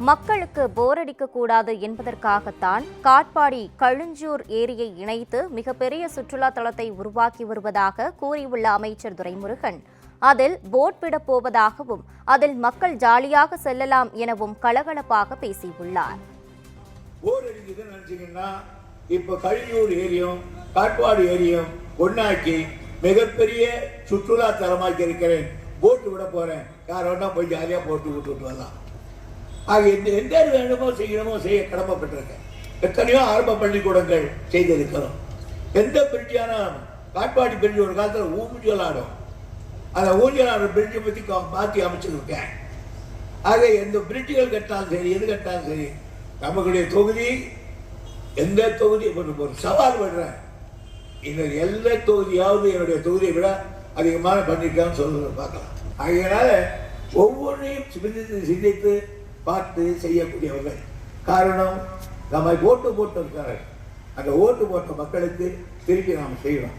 மக்களுக்கு போரடிக்க கூடாது என்பதற்காகத்தான் காட்பாடி கழுஞ்சூர் ஏரியை இணைத்து மிகப்பெரிய சுற்றுலா தலத்தை உருவாக்கி வருவதாக கூறியுள்ள அமைச்சர் துரைமுருகன், அதில் போட் விடப் போவதாகவும் அதில் மக்கள் ஜாலியாக செல்லலாம் எனவும் கலகலப்பாக பேசியுள்ளார். இப்ப கழியூர் ஏரியும் காட்பாடி ஏரியும் ஒன்னாக்கி மிகப்பெரிய சுற்றுலா தலமாக்கி இருக்கிறேன். போட்டு விட போறேன், யாரோன்னா போய் ஜாலியா போட்டு விட்டுட்டு வரலாம். ஆக எந்த வேணுமோ செய்யணுமோ செய்ய கடமைப்பட்டிருக்கேன். எத்தனையோ ஆரம்ப பள்ளிக்கூடங்கள் செய்திருக்கிறோம். எந்த பிரிட்ஜான காட்பாடி பிரிட்ஜ் ஒரு காலத்தில் ஊஞ்சல் ஆடும், அந்த ஊஞ்சல் ஆடுற பிரிட்ஜை பற்றி மாற்றி அமைச்சிருக்கேன். ஆக எந்த பிரிட்ஜுகள் கட்டாலும் சரி, எது கட்டாலும் சரி, நமக்குடைய தொகுதி எந்த தொகுதி ஒரு சவால் விடுறேன். இந்த எல்லா தொகுதியாவது என்னுடைய தொகுதியை விட அதிகமான பண்ணிருக்கான்னு சொல்ல பார்க்கலாம். ஆகையினால ஒவ்வொன்றையும் சிந்தித்து பார்த்து செய்யக்கூடியவர்கள். காரணம், நம்ம ஓட்டு போட்டு இருக்காரு, அந்த ஓட்டு போட்ட மக்களுக்கு திருப்பி நாம் செய்யணும்.